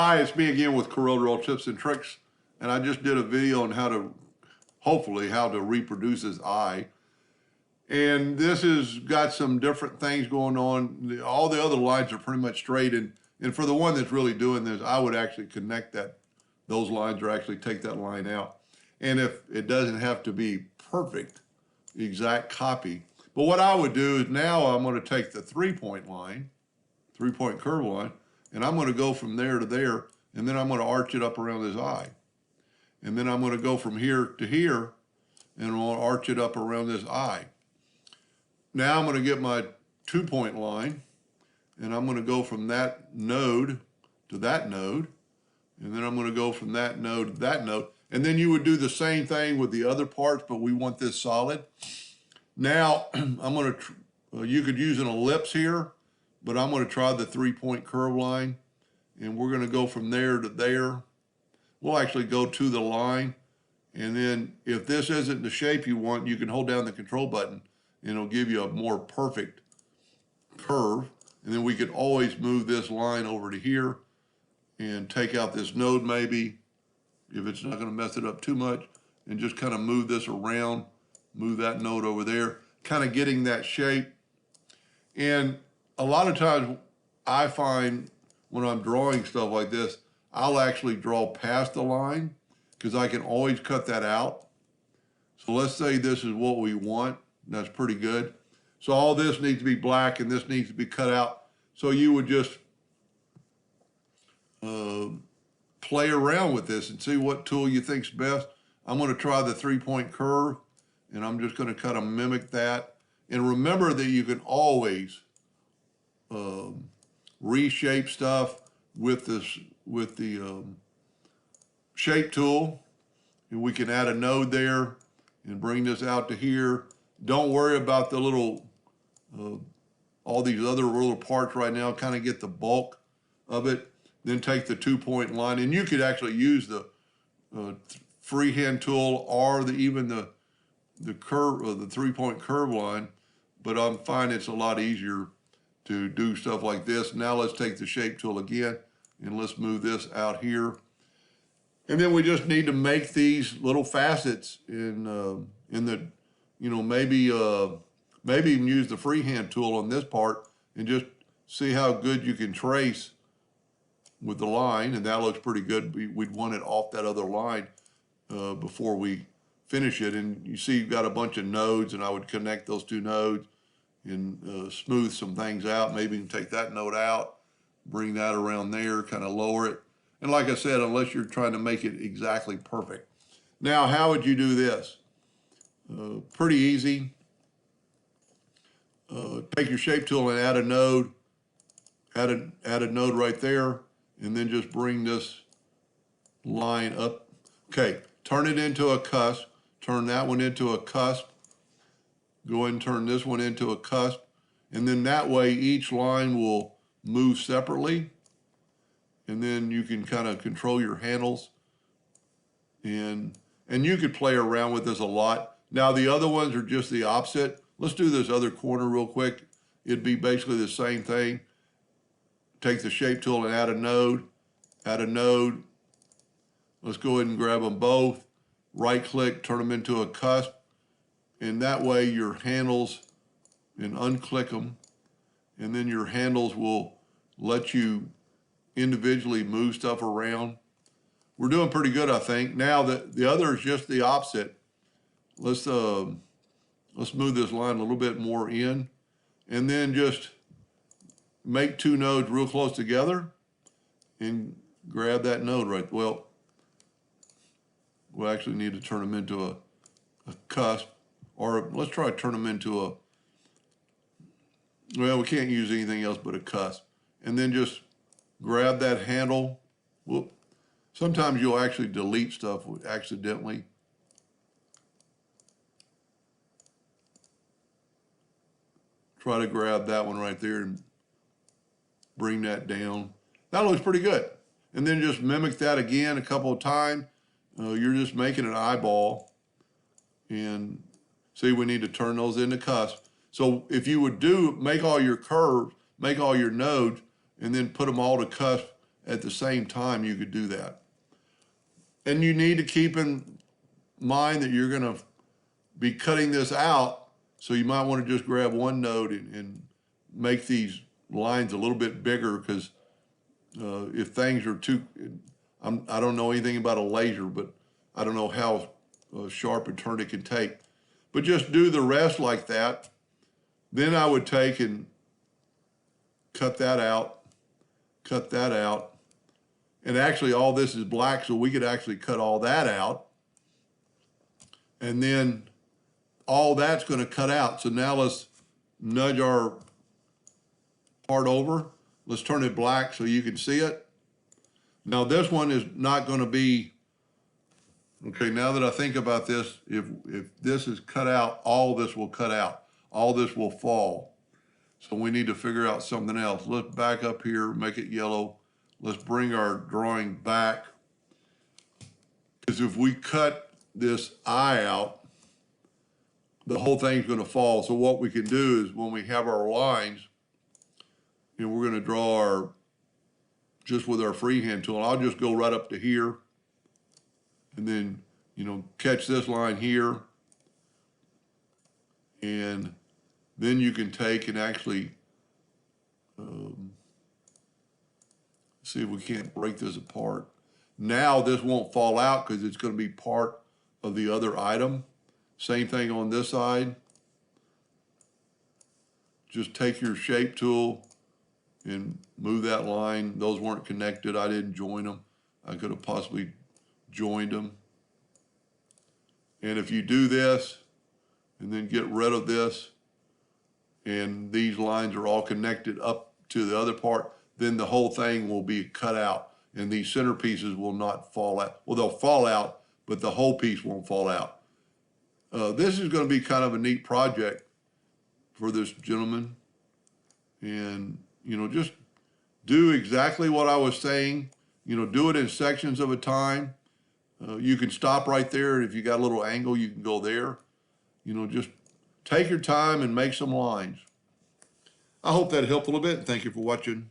Hi, it's me again with Corel Draw Tips and Tricks, and I just did a video on hopefully how to reproduce this eye. And this has got some different things going on. All the other lines are pretty much straight, and for the one that's really doing this, I would actually connect those lines or actually take that line out. And if it doesn't have to be perfect, exact copy. But what I would do is now I'm going to take the three-point line, three-point curve line, and I'm going to go from there to there, and then I'm going to arch it up around his eye. And then I'm going to go from here to here, and I'm going to arch it up around this eye. Now I'm going to get my two-point line, and I'm going to go from that node to that node, and then I'm going to go from that node to that node. And then you would do the same thing with the other parts, but we want this solid. Now, I'm going to, you could use an ellipse here, but I'm going to try the three-point curve line, and we're going to go from there to there. We'll actually go to the line, and then if this isn't the shape you want, you can hold down the control button, and it'll give you a more perfect curve. And then we could always move this line over to here and take out this node maybe, if it's not going to mess it up too much, and just kind of move this around, move that node over there, kind of getting that shape. And a lot of times I find when I'm drawing stuff like this, I'll actually draw past the line because I can always cut that out. So let's say this is what we want. That's pretty good. So all this needs to be black and this needs to be cut out. So you would just play around with this and see what tool you think's best. I'm going to try the three-point curve, and I'm just going to kind of mimic that. And remember that you can always reshape stuff with the shape tool, and we can add a node there and bring this out to here. Don't worry about the little all these other little parts right now. Kind of get the bulk of it, then take the two-point line, and you could actually use the freehand tool or even the curve or the three-point curve line, but I'm finding it's a lot easier to do stuff like this. Now let's take the shape tool again, and let's move this out here. And then we just need to make these little facets in the, maybe even use the freehand tool on this part and just see how good you can trace with the line. And that looks pretty good. We'd want it off that other line before we finish it. And you see you've got a bunch of nodes, and I would connect those two nodes and smooth some things out. Maybe you can take that node out, bring that around there, kind of lower it. And like I said, unless you're trying to make it exactly perfect. Now, how would you do this? Pretty easy. Take your shape tool and add a node. Add a node right there, and then just bring this line up. Okay, turn it into a cusp. Turn that one into a cusp. Go ahead and turn this one into a cusp. And then that way each line will move separately. And then you can kind of control your handles. And you could play around with this a lot. Now the other ones are just the opposite. Let's do this other corner real quick. It'd be basically the same thing. Take the shape tool and add a node. Add a node. Let's go ahead and grab them both. Right click, turn them into a cusp. And that way your handles, and unclick them, and then your handles will let you individually move stuff around. We're doing pretty good, I think. Now the other is just the opposite. Let's move this line a little bit more in, and then just make two nodes real close together and grab that node right. Well, we'll actually need to turn them into a cusp. Or let's try to turn them into we can't use anything else but a cusp. And then just grab that handle. Whoop. Sometimes you'll actually delete stuff accidentally. Try to grab that one right there and bring that down. That looks pretty good. And then just mimic that again a couple of times. You're just making an eyeball. And see, we need to turn those into cusp. So if you would make all your curves, make all your nodes, and then put them all to cusp at the same time, you could do that. And you need to keep in mind that you're going to be cutting this out, so you might want to just grab one node and make these lines a little bit bigger, because if things are too, I don't know anything about a laser, but I don't know how sharp a turn it can take. But just do the rest like that. Then I would take and cut that out, and actually all this is black, so we could actually cut all that out. And then all that's going to cut out. So now let's nudge our part over. Let's turn it black so you can see it. Now this one is not going to be, okay, now that I think about this, if this is cut out, all this will cut out. All this will fall. So we need to figure out something else. Let's back up here, make it yellow. Let's bring our drawing back. Because if we cut this eye out, the whole thing's going to fall. So what we can do is when we have our lines, and we're going to draw our, just with our freehand tool, I'll just go right up to here, and then, you know, catch this line here, and then you can take and actually, see if we can't break this apart. Now this won't fall out because it's going to be part of the other item. Same thing on this side. Just take your shape tool and move that line. Those weren't connected. I didn't join them. I could have possibly joined them. And if you do this and then get rid of this, and these lines are all connected up to the other part, then the whole thing will be cut out, and these center pieces will not fall out. Well, they'll fall out, but the whole piece won't fall out. This is going to be kind of a neat project for this gentleman. And, you know, just do exactly what I was saying. You know, do it in sections of a time. You can stop right there, and if you got a little angle, you can go there. You know, just take your time and make some lines. I hope that helped a little bit. Thank you for watching.